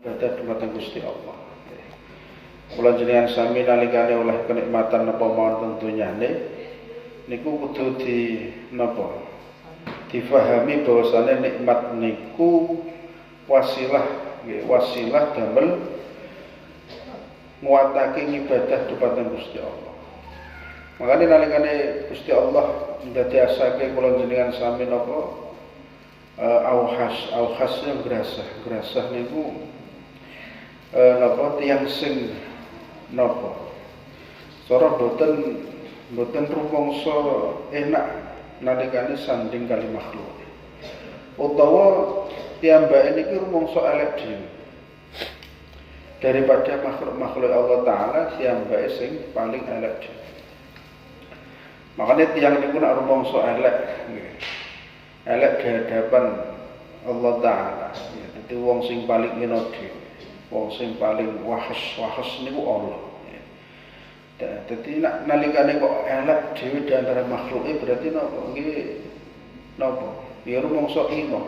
Ibadah dumateng Gusti Allah. Kula jenengan sami nalikane oleh kenikmatan napa mawon dunyane niku kudu difahami bahwasane nikmat niku wasilah damel nguatake ibadah dumateng Gusti Allah. Makane nalikane Gusti Allah ndadekake kula jenengan sami napa auhas yang grasah niku tiyang sing cara boten rumangsa enak nalikane sanding kali makhluk utawa tiyambake niki rumangsa elek dhewe daripada makhluk Allah Ta'ala tiyambake sing paling elek dhewe. Makanya tiyang niku nek rumangsa elek di hadapan Allah Ta'ala dadi wong sing paling ina dhewe, wong sing paling wahas niku Allah. Dadi nalikane kok elek dhewe di antara makhluke berarti napa? Ya rumangsa ina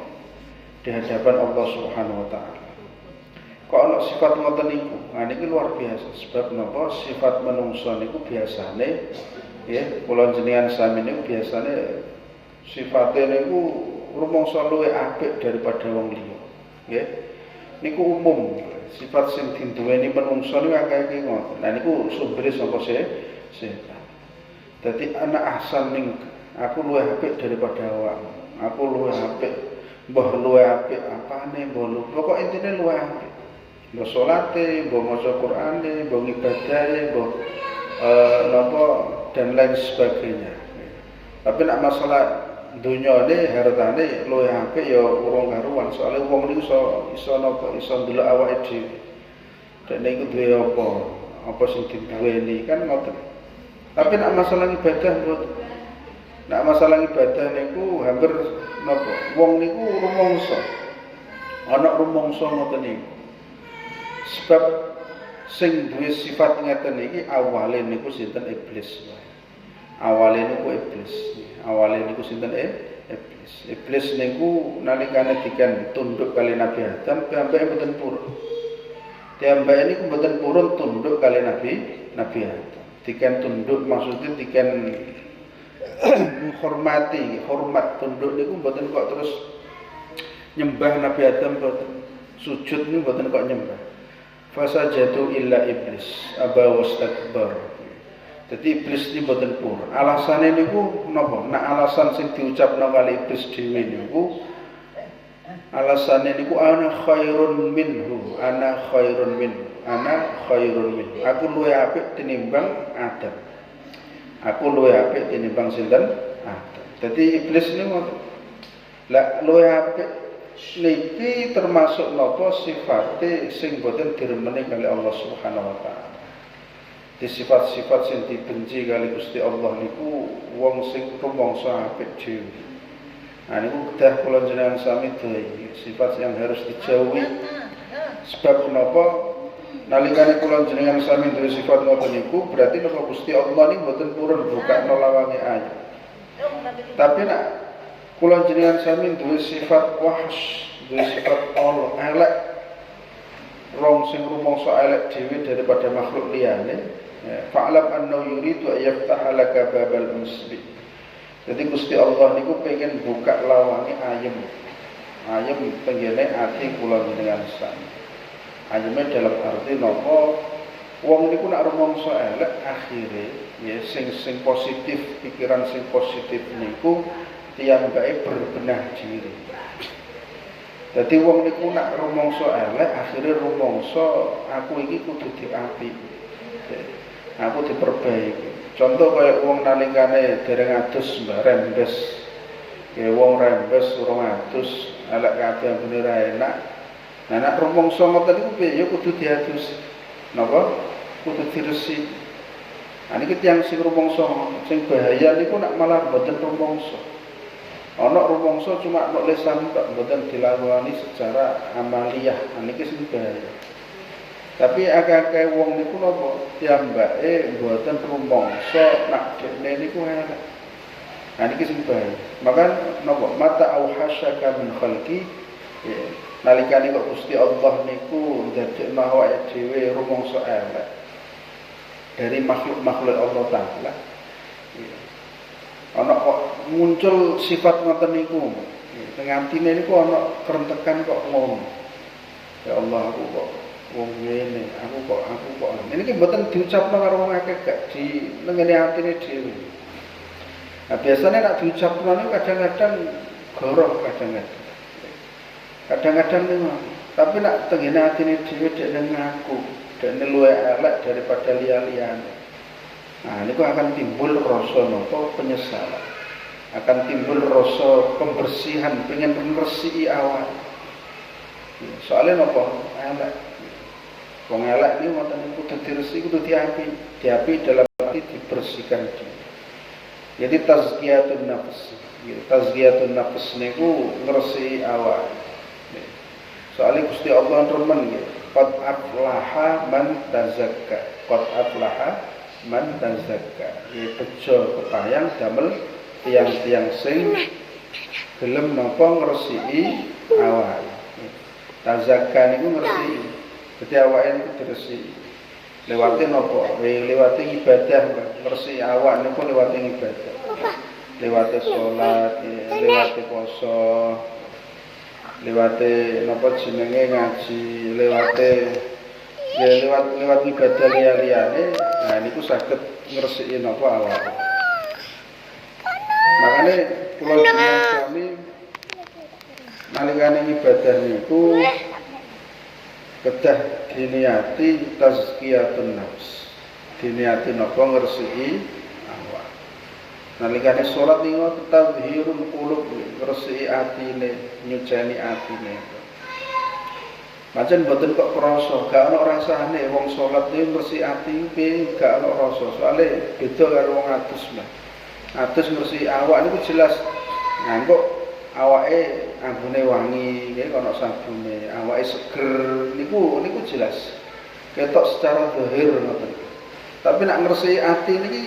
di hadapan Allah Subhanahu wa taala. Kok ana sifat ngoten niku? Nah niki luar biasa sebab napa sifat manungsa niku biasane ya kula jenengan sami niku biasane sifate niku rumangsa luwih apik daripada wong liya. Nggih. Niku umum. Sifat sing dinduweni manungsa niku akeh ngoten. Lah niku sumbere saka setan. Dadi ana ahsan ning aku luwih apik daripada awakmu. Aku luwih apik, mbah luwih apik apane, mbah pokoke intine luwih apik. Mbah salate, mbah maca Qur'ane, mbah ngibadahe, mbah dan lain sebagainya. Tapi nek masalah dunyane hartane luwih apik ya urung karuan. Soale wong niku iso ndelok awake dhewe. Dene iku duwe apa sing diduweni kan ngoten. Tapi nek masalah ibadah mboten. Nek masalah ibadah niku hampir wong niku rumangsa. Ana rumangsa ngoten niku. Sebab sing duwe sifat ngeten iki awale niku sinten iblis. Awale niku iblis. Awale niku sinten iblis. Iblis niku nalikane diken tunduk kali Nabi Adam piyambake mboten purun. Piyambake niku mboten purun tunduk kali Nabi Adam. Diken tunduk maksudnya diken menghormati, hormat tunduk niku mboten kok terus nyembah Nabi Adam mboten. Sujud niku mboten kok nyembah. Fasajadu illa iblis aba wastakbar. Jadi iblis ini mboten purun. Alasane niku napa? Nek alasan sing diucapno kali iblis dhewe niku alasane niku ana khairun minhu. Aku luwih apik tinimbang Adam. Aku luwih apik tinimbang sinten? Adam. Dadi iblis niku ngoten. Lah luwih apik niki termasuk napa sifate sing boten diremeni kali Allah Subhanahu wa taala. Di sifat-sifat sing dibenci kali Gusti Allah niku wong sing rumangsa apik dhewe. Nah niku kedah kula jenengan sami dhewe sifat yang harus dijauhi. Sebab menapa nalikane kula jenengan sami duwe sifat ngoten niku berarti napa Gusti Allah niku boten purun bukakno lawange ayu. Tapi nek kula jenengan sami duwe sifat wahs, duwe sifat Allah elek, rong sing rumangsa elek dhewe daripada makhluk liyane. Fa'lam annahu yuridu an yaftaha laka babal muslim. Jadi Gusti Allah niku pengen buka lawange ayem. Ayem penggene ati kula jenengan sami. Ayeme dalam arti napa wong niku nek rumangsa elek akhire ya sing positif, pikiran sing positif niku tiyambake berbenah diri. Dadi wong niku nek rumangsa elek akhire rumangsa aku iki kudu diapiki. Aku diperbaiki. Contoh kaya wong nalikane dereng adus rembes. Ya wong rembes urung adus, elek kabeh ambune ra enak. Nah nek rumangsa ngoten niku piye ya kudu diadus. Napa? Kudu diresi. Nah niki tiyang sing rumangsa sing bahaya niku nek malah mboten rumangsa. Ana rumangsa cuma nek lisan tok mboten dilakoni secara amaliyah. Nah niki sing bahaya. Tapi akeh-akeh wong niku napa tiyambake mboten rumangsa nek dene niku elek. Nah niki sing bahaya. Maka napa mata auhasyaka min khalqi ya nalikane kok Gusti Allah niku ndadekno awake dhewe rumangsa elek dari makhluk-makhluk Allah Ta'ala. Ana kok muncul sifat ngoten niku. Teng atine niku ana kerentekan kok ngono. Ya Allah, aku kok wong ngene, aku kok. Ini ki mboten diucapno karo wong akeh gak di ngene atine dhewe. Nah, biasanya nek diucapno niku kadang-kadang goroh kadang-kadang niku. Tapi nek tengene atine dhewe dekne ngaku, dekne luwih elek daripada liya-liyane. Nah, niku akan timbul rasa napa penyesalan. Akan timbul rasa pembersihan, pengen ngresiki awak. Soalnya napa? Elek. Wong elek niku ngoten niku kudu diresiki, kudu diapi dalam arti dibersihkan diri. Jadi tazkiyatun nafs. Tazkiyatun nafs niku ngresiki awak. Soalnya Gusti Allah remen nggih. Qad aflaha man tazakka. Qad aflaha man tazakka. Ya bejo ketayang damel tiang-tiang sing gelem napa ngresiki awak. Tazakka niku ngresiki. Dadi awake niku diresiki. Lewate napa? Lewate ibadah, ngresiki awak niku lewate ibadah. Lewate salat, lewate puasa, lewate napa jenenge ngaji, lewate ya lewat ibadah liya-liyane. Nah niku saged ngresiki napa awak. Makane kula jenengan sami nalikane ibadah niku kedah diniati tazkiyatun nafs. Diniati napa ngresiki awak. Nalikane salat niku tadhhirul qulub, ngresiki atine, nyuceni atine. Pancen mboten kok krasa, gak ana rasane wong salat niku ngresiki ati piye gak ana rasa. Soale beda karo wong adus mah. Adus ngresiki awak niku jelas nganggo awake ambune wangi, nggih ana sabune, awake seger niku jelas. Ketok secara zahir ngoten. Tapi nek ngresiki ati niki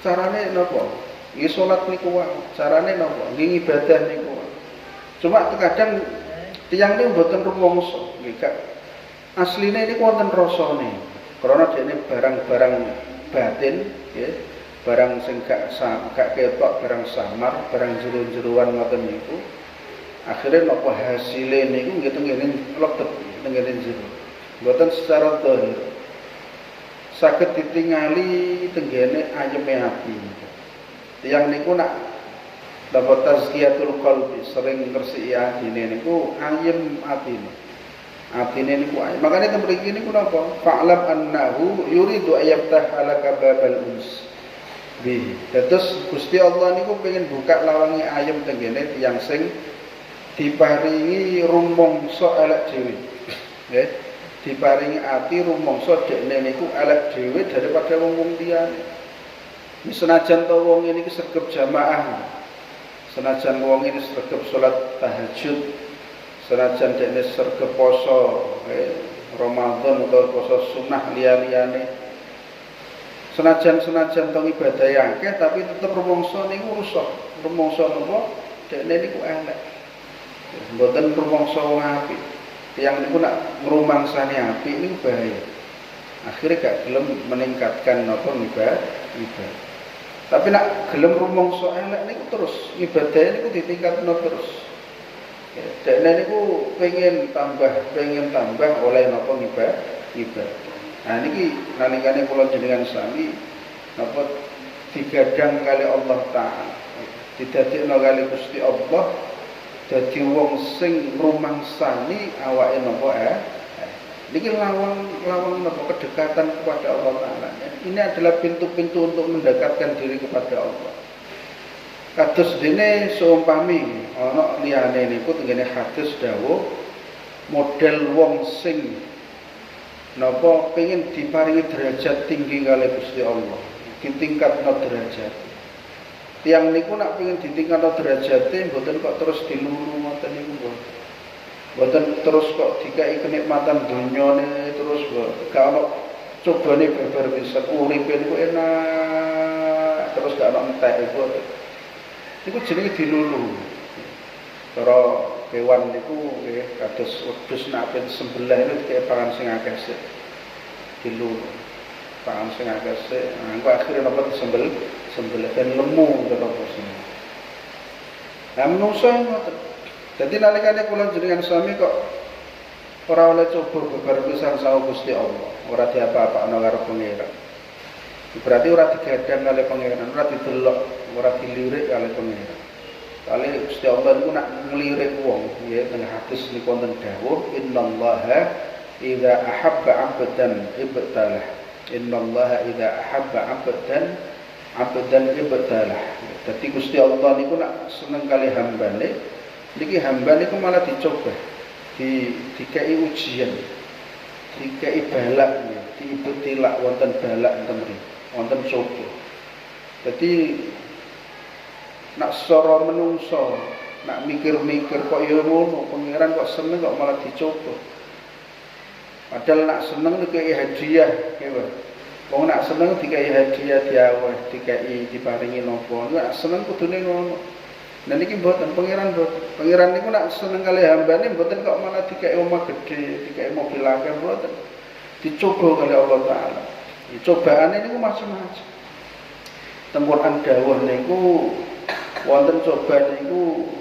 carane napa? Nggih salat niku wae, carane napa? Nggih ibadah niku wae. Cuma kadang tiyang niku mboten rumangsa, nggih Kak. Asline niku wonten rasane. Karena dene barang-barang batin, nggih. Barang sing gak ketok, barang samar, barang jero-jeroan ngoten niku. Akhire napa hasile niku nggih tengene lebet tengene jero. Mboten secara zahir. Saged ditingali tenggene ayeme ati. Tiyang niku nak dapat tazkiyatul qalbi, sering ngresiki atine niku ayem atine. Atine niku ayem. Makane teng mriki niku napa? Fa'lam annahu yuridu ayyaftah alaka babal uns. Terus Gusti Allah niku pengen buka lawange ayem tenggene tiyang sing diparingi rumangsa elek dhewe. Nggih. Diparingi ati rumangsa dekne niku elek dhewe daripada wong-wong liyane. Senajan to wong iki sregep jamaah. Senajan wong iki sregep salat tahajud. Senajan dekne sregep poso Ramadan utawa poso sunah liya-liyane. Senajan to ibadah akeh tapi tetep rumangsa niku rusak. Rumangsa napa? Dekne niku elek. Mboten rumangsa wong apik. Tiyang niku nak ngrumangsani apik niku bahaya. Akhire gak gelem meningkatkan napa ibadah. Tapi nak gelem rumangsa elek niku terus ibadah niku ditingkatno terus. Dekne niku pengen tambah oleh napa ibadah. Nah niki nalikane kula jenengan sami napa digadang kali Allah Taala. Didadekno kali Gusti Allah dadi wong sing rumangsani awake napa niki lawang napa kedekatan kepada Allah Taala. Ini adalah pintu-pintu untuk mendekatkan diri kepada Allah. Kados dene seumpami ana liyane niku tengene hadis dawuh model wong sing napa pengen diparingi derajat tinggi kali Gusti Allah, ditingkatno derajat. Tiang niku nak pengen ditingkatno derajate mboten kok terus dilulu ngoten niku mboten terus kok dikai kenikmatan donyane terus gak ono cobane barbar pisan uripe niku enak terus gak ono entek iku. Niku jenenge dilulu. Cara kewan niku nggih kados wedhus nek apen sembelah niku dikek pangan sing akeh sik. Kilo pangan sing akeh sik. Engko akhire napa sembelih ben lemu terus. Nah menungso ngoten. Dadi nalikane kula jenengan sami kok ora oleh coba bebar pisan saha Gusti Allah, ora diapa-apakno karo pangeran. Berarti ora digadang oleh pangeran, ora didelok, ora dilirik oleh pangeran. Kali Gusti Allah niku nak nglirik wong, ya teng hadis niku wonten dawuh, innallaha idza ahabba 'abdan ibtalah. Innallaha idza ahabba 'abdan ibtalah. Dadi Gusti Allah niku nak seneng kali hambane, niki hamba niku malah dicoba. Dikai ujian, dikai balak, diibtilak wonten balak enten mriki, wonten coba. Jadi nak sora menungso, nak mikir-mikir kok ya ngono, pangeran kok seneng kok malah dicoba. Padahal nak seneng dikai hadiah, nggih. Wong nak seneng dikai hadiah diaweh, dikai diparingi napa, nak seneng kudune ngono. Nah niki mboten pangeran mboten. Pangeran niku nak seneng kali hambane mboten kok malah dikai omah gedhe, dikai mobil akeh mboten. Dicoba kali Allah taala. Cobaane niku macam-macam. Teng Quran dawuh niku wonten coba niku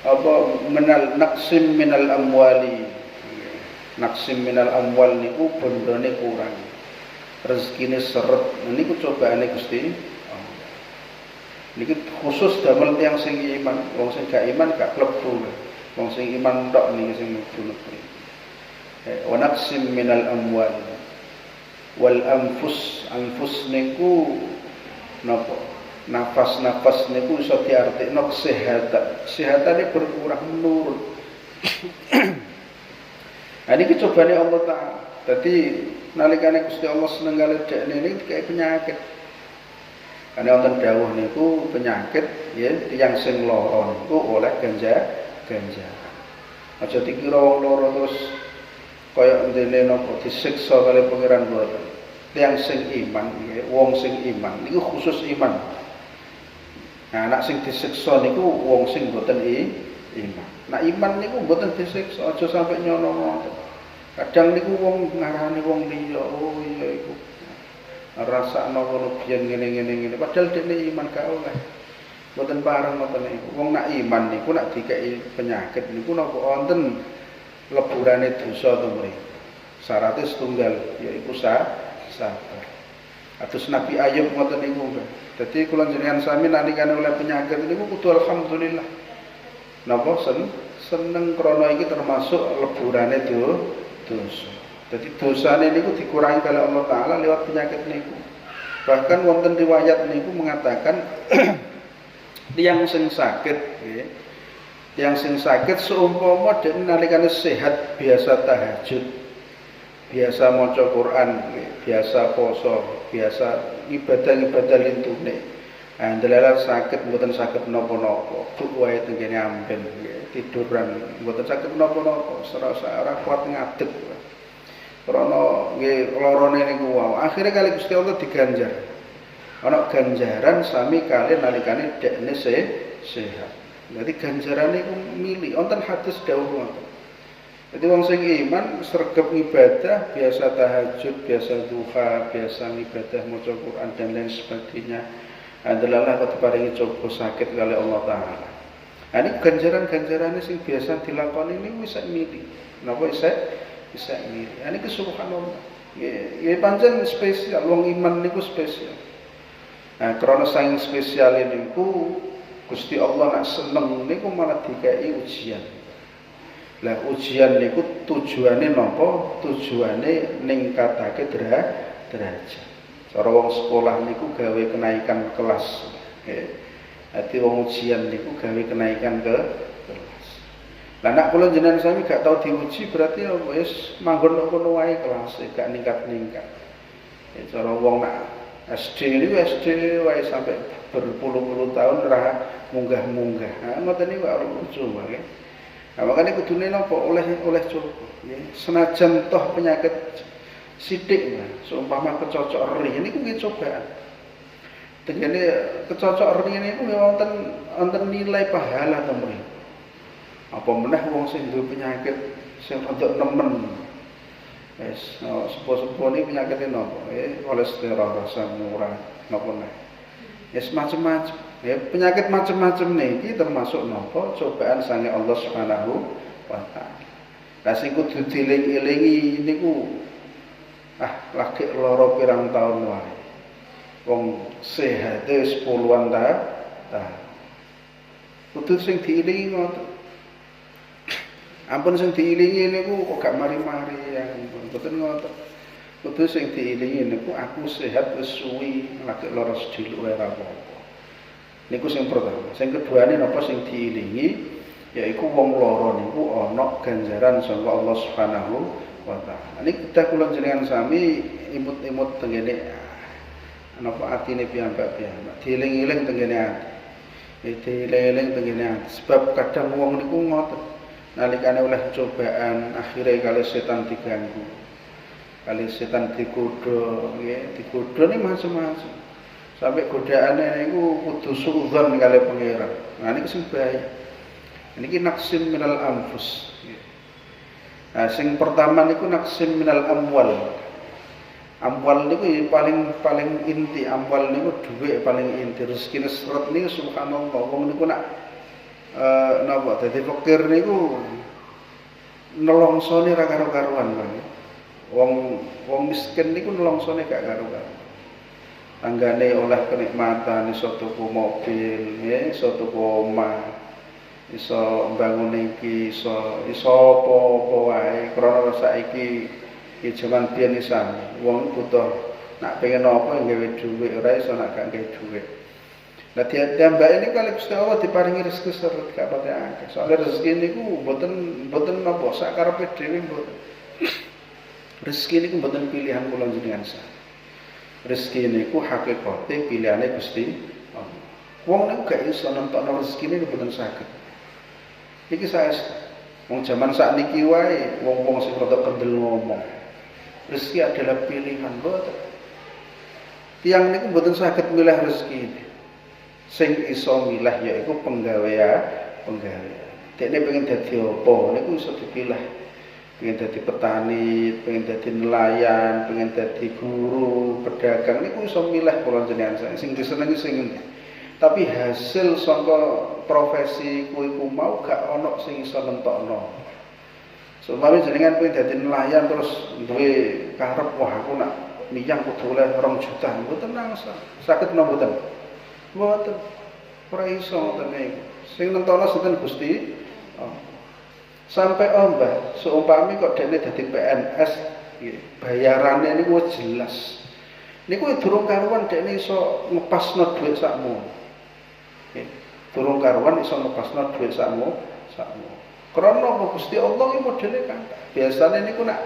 apa menal naqsim minal amwali. Naqsim minal amwal niku bondone kurang. Rezekine seret. Niku cobaane Gusti. Niki khusus damel tiyang sing iman, wong sing gak iman gak klebu. Wong sing iman tok niki sing mlebu negeri. Wa naqsim minal amwal wal anfus niku napa? Nafas niku iso diartikno kesehatan. Kesehatane berkurang menurun. Nah niki cobane Allah Taala. Dadi nalikane Gusti Allah seneng kali dekne niki kayak penyakit. Karena wonten dawuh niku penyakit ya tiyang sing lara niku oleh ganjaran. Aja dikira wong lara terus kaya ndene napa disiksa kali pangeran mboten. Tiyang sing iman ya, wong sing iman niku khusus iman. Nah, anak sing disiksa niku wong sing mboten iman. Nah, iman niku mboten disiksa, aja sampe nyono ngoten. Kadang niku wong ngarani wong liya, oh iya iku rasakno kono biyen ngene padahal dekne iman gak oleh. Mboten pareng ngoten niku. Wong nak iman niku nak dikeki penyakit niku napa wonten leburane dosa to mriki. Syaratnya setunggal yaiku sabar. Atus Nabi Ayub ngoten niku. Dadi kula jenengan sami nalikane oleh penyakit niku kudu alhamdulillah. Napa seneng krana iki termasuk leburane dosa. Jadi dosane niku dikurangi oleh Allah Taala lewat penyakit niku. Bahkan wonten riwayat niku mengatakan tiyang sing sakit, nggih. Tiyang sing sakit seumpama dene nalikane sehat biasa tahajud, biasa maca Quran, nggih, biasa poso, biasa ibadah lintune. Andelalah sakit mboten saged napa-napa, duk wae tengene amben, nggih, tiduran mboten saged napa-napa, ora kuat ngadeg. Karena nggih lorone niku wae. Akhire kali Gusti Allah diganjar. Ana ganjaran sami kali nalikane dekne sehat. Dadi ganjarane iku mili. Wonten hadis dawuh ngoten. Dadi wong sing iman sregep ibadah, biasa tahajud, biasa duha, biasa ibadah maca Quran dan lain sebagainya. Adalah kok diparingi coba sakit kali Allah Taala. Nah, ini ganjaran-ganjarane sing biasa dilakoni niku wis mili. Napa bisa mirip. Ini subhanallah. Ya pancen spesial wong iman niku spesial. Nah, karena saking spesial niku Gusti Allah nak seneng niku malah dikai ujian. Lah ujian niku tujuane napa? Tujuane ningkatake derajat. Cara wong sekolah niku gawe kenaikan kelas. Nggih. Dadi wong ujian niku gawe kenaikan kelas. Lah nek kula jenengan sami gak tau diuji berarti wis manggon kono wae kelas gak ningkat-ningkat. Ya cara wong nak SD niku SD wae sampai berpuluh-puluh tahun ora munggah-munggah. Nah ngoten niku ora lucu wae. Nah makane kudune napa oleh coba nggih. Senajan toh penyakit sithik seumpama kecocok eri niku nggih cobaan. Tegene kecocok eri niku wonten nilai pahala to mriki. Apa meneh wong sing duwe penyakit sing rada nemen. Wis sepo-sepo ini penyakite napa? Kolesterol, asam urat, napa neh. Yes macam-macam. Ya penyakit macam-macam niki termasuk napa? Cobaan sange Allah Subhanahu wa taala. Lah sing kudu dieling-elingi niku lagi lara pirang taun wae. Wong sehat wis puluhan tahun. Kudu sing dielingi ngoten. Ampun sing diilingi niku kok gak mari-mari ya mboten ngoten. Kudu sing diilingi niku aku sehat wis suwi lagi lara sedhiluk wae ora apa-apa. Niku sing pertama. Sing keduane napa sing diilingi yaiku wong lara niku ana ganjaran saka Allah Subhanahu wa taala. Niki kita kula jenengan sami imut-imut tengene napa atine piyambak-piyambak. Dieling-eling tengene ati. Dieling-eling tengene ati. Sebab kadang wong niku ngoten. Nalikane oleh cobaan akhirnya kali setan diganggu. Kali setan digodha, nggih, digodha ni macam-macam. Sampai godaane niku kudu suudzon kali pangeran. Nah niku sing bahaya. Niki naksim minal anfus. Nah, sing pertama niku naksim minal amwal. Amwal niku paling inti, amwal niku dhuwit paling inti. Rezeki seret niku subhanallah. Wong niku nak napa dadi fakir niku nelongsone ra karo-karuan Bang. Wong miskin niku nelongsone gak karo-karuan. Tanggane oleh kenikmatan iso tuku mobil, nggih, iso tuku omah, iso mbangun iki, iso apa-apa wae. Krana saiki iki jaman biyen isan. Wong butuh nak pengen apa gawe dhuwit, ora iso nak gak gawe dhuwit. Lah tiambake ini kali Gusti Allah diparingi rezeki seret gak pate akeh. Soale rezeki niku mboten napa sak karepe dhewe mboten. Rezeki niku mboten pilihan kula jenengan sak. Rezeki niku hakikate pilihane Gusti Allah. Wong niku gak iso nentokno rezekine mboten saged. Iki saestu. Wong jaman sakniki wae wong-wong sing rada kendel ngomong. Rezeki adalah pilihan mboten. Tiang niku mboten saged milih rezeki. Sing iso milah yaiku penggawean. Dekne pengen dadi apa niku iso dipilih. Pengen dadi petani, pengen dadi nelayan, pengen dadi guru, pedagang niku iso milah kula jenengan sing disenengi sing endi. Tapi hasil saka profesi kuwi ku mau gak ana sing iso nentokno. Sumawé jenengan pengen dadi nelayan terus duwe karep wah aku nak miyang kudu oleh 2 juta, mboten nangsa. Saged napa mboten? Mboten. Ora iso ngoten niku. Sing nentokno sinten Gusti? Sampai mbah, seumpami kok dene dadi PNS, bayarane niku wis jelas. Niku durung karuan dekne iso ngepasno dhuwit sakmu. Nggih. Durung karuan iso ngepasno dhuwit sakmu. Krana apa Gusti Allah iki modele kan. Biasane niku nak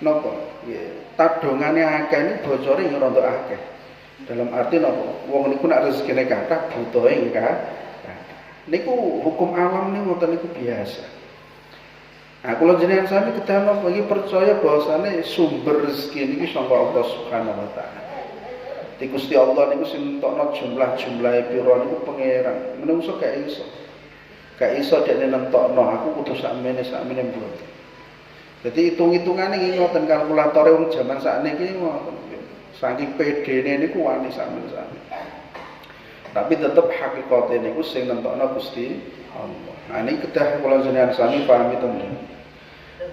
napa? Nggih, tadongane akeh niku bocore rada akeh. Dalam arti napa? Wong niku nak rezekine kathah, butuhe kathah. Niku hukum alam niku ngoten niku biasa. Kula jenengan sami kedah napa iki percaya bahwasane sumber rezeki niki saka Allah Subhanahu wa taala. Di Gusti Allah niku sing nentokno jumlah-jumlahe pira niku pangeran. Menungso gak iso. Gak iso dekne nentokno aku kudu sakmene mboten. Dadi hitung-hitungane iki ngoten kalkulatore wong jaman sakniki ngoten. Saking pedene niku wani sakmene. Tapi tetep hakikate niku sing nentokno Gusti Allah. Nah ini kedah kula jenengan sami pahami temen.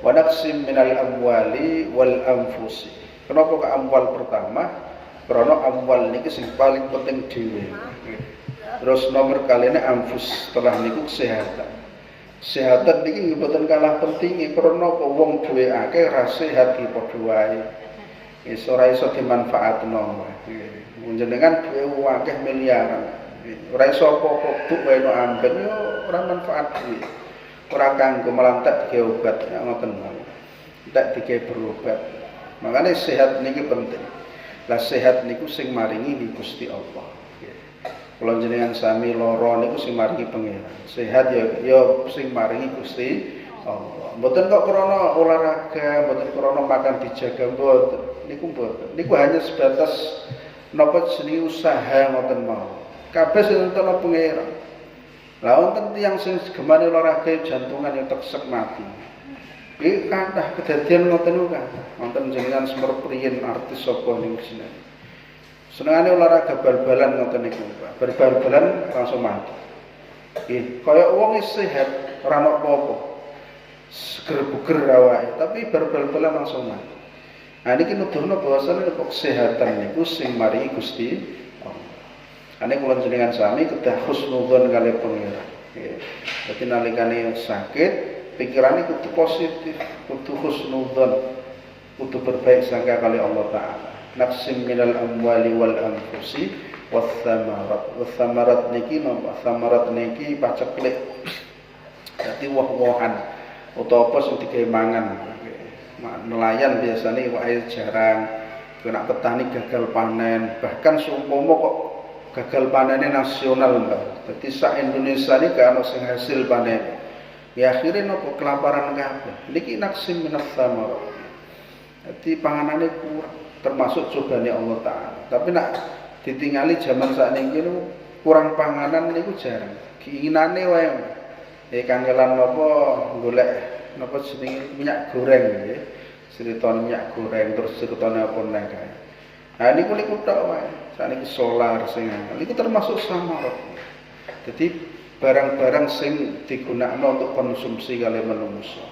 Wa naqsim minal amwali wal anfusi. Kenapa ke amwal pertama? Karena amwal niki sing paling penting dhewe. Terus nomor kalene anfus, setelah niku kesehatan. Kesehatan niki mboten kalah penting karena wong duwe akeh ra sehat iki padha wae. Iso ora iso dimanfaatno. Jenengan duwe akeh miliaran. Ora iso apa-apa buk wae no amben yo ora manfaat iki. Ora kanggo melantak dige obat ngoten mawon. Tak dige berobat. Makane sehat niki penting. Lah sehat niku sing maringi di Gusti Allah. Kula jenengan sami lara niku sing maringi pangeran. Sehat ya sing maringi Gusti Allah. Mboten kok krana olahraga, mboten krana makan dijaga mboten. Niku mboten. Niku hanya sebatas napa jenenge usaha ngoten mawon. Kabeh sing nentokno pangeran. Lah wonten tiyang sing gemane olahraga jantungan yo teksek mati. Iki kathah kedadian ngoten niku kan. Wonten jenengan semerep riyin artis sapa ning jenengan. Senengane olahraga bal-balan ngoten niku. Bal-balan langsung mati. Nggih, kaya wong sehat ora ono apa-apa. Seger buger awake, tapi bal-balan langsung mati. Nah niki nuduhno bahwasane kesehatan niku sing maringi Gusti Allah. Ane kula jenengan sami kedah husnudzon kalih pangeran. Nggih. Dadi nalikane sakit, pikirane kudu positif, kudu husnudzon, kudu berbaik sangka kali Allah Ta'ala. Naqsim minal amwali wal anfusi was samarat niki napa samarat niki paceklik. Dadi woh-wohan utawa apa sing digawe mangan. Nelayan biasanya wae jarang, kena petani gagal panen, bahkan seumpama kok gagal panennya nasional mbak. Jadi sak Indonesia ini gak ono sing hasil panen. Ya akhirnya nopo kelaparan kabeh. Niki naksim minas samarat. Jadi panganane kurang, termasuk cobane Allah Taala. Tapi nak ditingali zaman sakniki niku kurang panganan niku jarang. Keinginane wae. Kangelan napa golek napa jenenge minyak goreng nggih. Ceritane minyak goreng terus ceritane apa neh kae. Nah niku tok wae. Sakniki solar sing niku termasuk samarat. Jadi barang-barang sing digunakno untuk konsumsi kali manusia.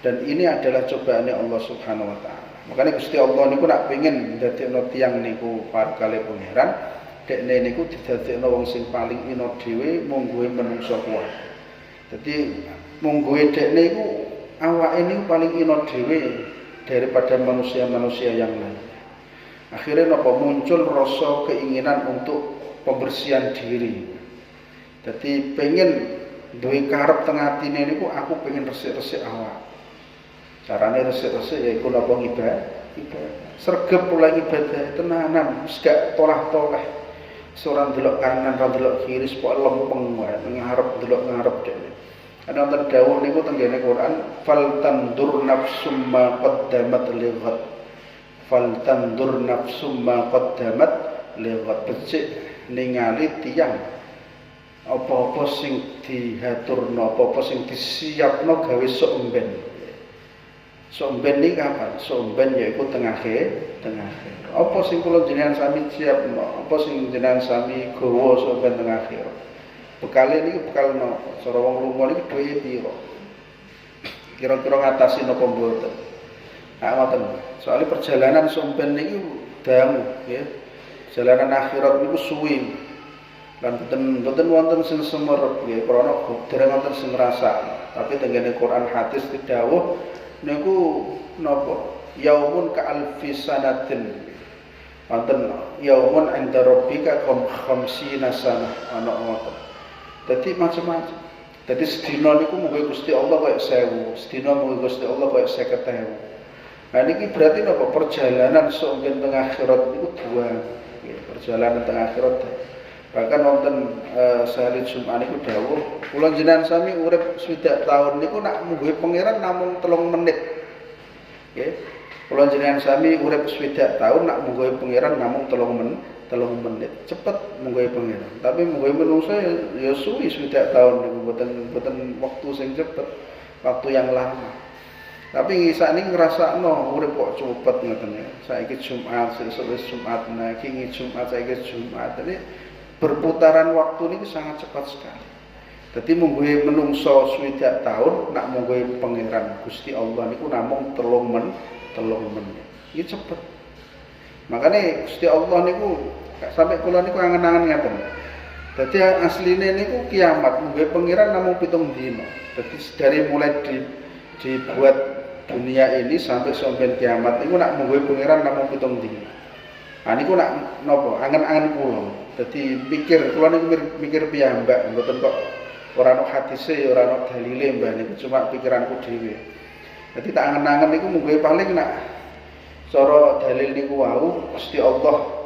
Dan ini adalah cobaannya Allah Subhanahu wa taala. Makanya Gusti Allah niku nak pengin ndadekno tiyang niku par kali pangeran, dekne niku didadekno wong sing paling ina dhewe mungguhe manungsa kuat. Jadi mungguhe dekne iku awake niku paling ina dhewe daripada manusia-manusia yang lain. Akhirnya napa muncul rasa keinginan untuk pembersihan diri. Jadi pengen duwe karep teng atine niku aku pengen resik-resik awak. Carane resik-resik yaiku napa ibadah. Sregep pula ibadah tenanan, wis gak tolah-tolah. Ora ndelok kanan, ora ndelok kiri, sepok lempeng wae ngarep ndelok ngarep dhewe. Ana wonten dawuh niku teng Quran, fal tandur nafsum ma qaddamat lighad. Fal tandur nafsum ma qaddamat lighad. Becik ningali tiyang apa-apa sing dihaturno, apa-apa sing disiapno gawe sok emben. Sok emben iki kapan? Sok emben yaiku tengah akhir. Apa sing kula jenengan sami siapno, apa sing jenengan sami gawa sok emben tengah akhir. Bekale niki bekal napa? Cara wong lunga niki duwe piro? Kira-kira ngatasi napa mboten? Nah, ngoten. Soale perjalanan somben niki dangu, nggih. Perjalanan akhirat niku suwi. Lan boten wonten sing semerep nggih, krana dereng wonten sing ngrasakno. Tapi tengene Quran hadis didhawuh niku napa? Yaumun ka alfi sanatin. Wonten yaumun 'inda rabbika khamsina sanah ana ngoten. Dadi macam-macam. Dadi sedina niku muga Gusti Allah kaya 1000, sedina muga Gusti Allah kaya 50.000. Nah niki berarti napa perjalanan sampeyan teng akhirat niku dua. Nggih, perjalanan teng akhirat. Bahkan wonten Salih Jumat niku dawuh, kula jenengan sami urip 60 tahun niku nak mungguhe pangeran namung 3 menit. Nggih. Kula jenengan sami urip 60 tahun nak mungguhe pangeran namung 3 menit. Cepet mungguhe pangeran. Tapi mungguhe manungsa ya suwi 60 tahun niku boten waktu sing cepet, waktu yang lama. Tapi sakniki ngrasakno urip kok cepet ngoten ya. Saiki Jumat, sesuk wis Jumat, nah iki Jumat, saiki Jumat. Jadi berputaran waktu ini sangat cepat sekali. Jadi mungguhe menungso 60 tahun nak mungguhe pangeran Gusti Allah niku namung 3 menit. Iki cepet. Makanya Gusti Allah niku sampai kula niku angen-angen ngaten. Dadi asline niku kiamat mungguhe pangeran namung 7 dina. Jadi dari mulai dibuat dunia ini sampai kiamat niku nak mungguhe pangeran namung 7 dina. Nah niku nak napa angen-angen kula. Dadi pikir kula niku mikir piyambak mboten kok ora ana hadise ora ana dalile mbah niku cuma pikiranku dhewe. Dadi tak angen-angen niku mungguhe paling nak cara dalil niku wau Gusti Allah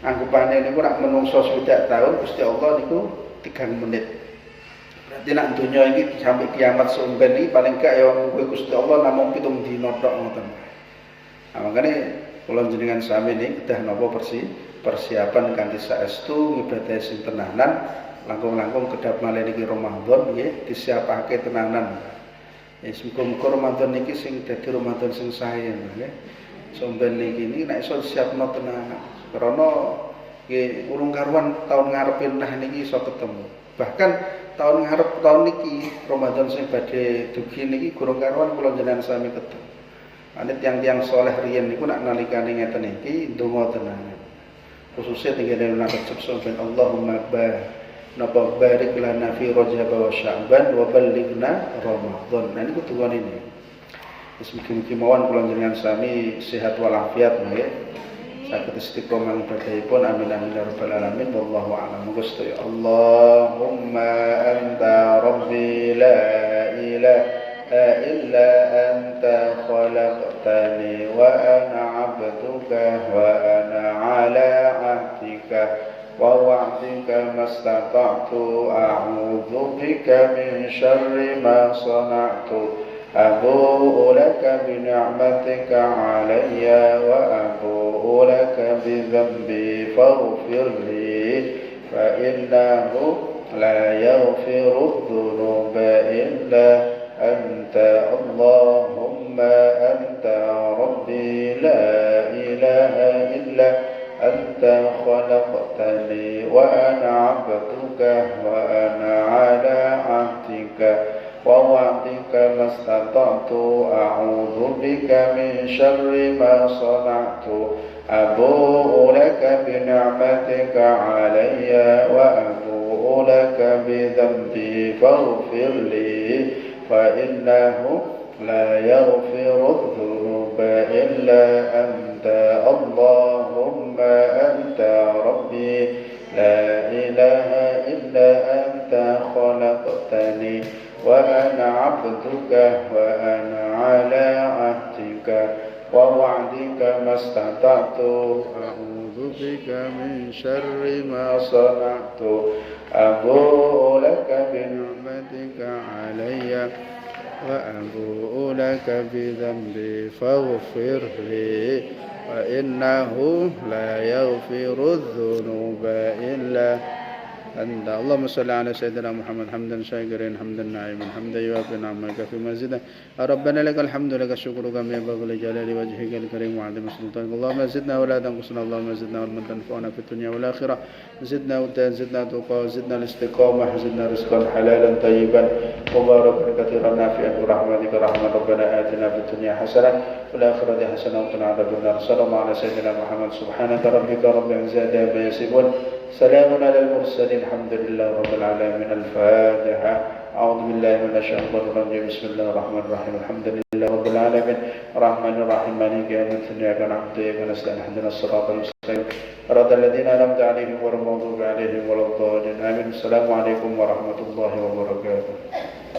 anggapane niku nak menungso 60 tahun Gusti Allah niku 3 menit. Berarti nak donya iki sampai kiamat somben iki paling gak ya mungguhe Gusti Allah namung 7 dina tok ngoten. Nah, makane kula jenengan sami niki kedah napa persiapan kanthi saestu ngibadah sing tenanan langkung-langkung kedap malih niki Ramadan nggih disiapake tenanan. Muga-muga Ramadan niki sing dadi Ramadan sing sae nggih. Somben niki nek iso siapno tenanan. Karena nggih urung karuan tahun ngarepe nah niki iso ketemu. Bahkan tahun ngarep tahun niki Ramadan sing badhe dugi niki gurung karuan kula jenengan sami ketemu. Ane tiang-tiang soleh riyen niku nak nalikane ngeten iki ndonga tenanan. Khususnya tinggal dalam kecep sampai Allahumma barik lana fi Rajab wa Sya'ban wa ballighna Ramadan. Nah ini kutuan ini. Mugi-mugi mawon kula jenengan sami sehat walafiat nggih. Saged istiqomah ibadahipun amin amin ya rabbal alamin wallahu a'lam. Gusti Allahumma anta rabbi la ilaha illa anta khalaqtani wa ana 'abduka wa ana 'ala 'ahdika wa wa'dika mastata'tu a'udzu bika min syarri ma sana'tu abu'u laka bi ni'matika 'alayya wa abu'u laka bi dhanbi faghfir li fa innahu la yaghfiru dhunuba illa anta Allahumma anta rabbi la ilaha illa anta khalaqtani wa ana 'abduka wa ana 'ala 'ahdika wa wa'dika mastata'tu a'udzu bika min syarri ma sana'tu abu'u laka bi ni'matika 'alayya wa abu'u laka bi dhanbi faghfir li fa innahu la yaghfiru dhunuba illa anta Allahumma anta rabbi la ilaha illa anta khalaqtani wa ana 'abduka wa ana 'ala 'ahdika wa wa'dika mastata'tu a'udzu bika min syarri ma sana'tu abu'u laka bi ni'matika 'alayya wa abu'u laka bi dhanbi faghfir li wa innahu la yaghfiru dhunuba illa أنت اللهم صل على سيدنا محمد حمدا شاكرا حمدا نعيما حمدا يوافي نعمك في مزيدا ربنا لك الحمد لك الشكر كما ينبغي لجلال وجهك الكريم وعظيم سلطانك اللهم زدنا ولا تنقصنا اللهم زدنا علما تنفعنا في الدنيا والآخرة زدنا هدى زدنا تقى زدنا الاستقامة زدنا رزقا حلالا طيبا مباركا كثيرا نافعا برحمتك رحمة ربنا آتنا في الدنيا حسنة وفي الآخرة حسنة وقنا عذاب النار صلى الله على سيدنا محمد سبحانك ربك رب العزة عما يصفون سلام على المرسلين الحمد لله رب العالمين الفاتحة أعوذ بالله من الشيطان الرجيم بسم الله الرحمن الرحيم الحمد لله رب العالمين الرحمن الرحيم مالك يوم الدين إياك نعبد وإياك نستعين اهدنا الصراط المستقيم صراط الذين أنعمت عليهم غير المغضوب عليهم ولا الضالين آمين السلام عليكم ورحمة الله وبركاته.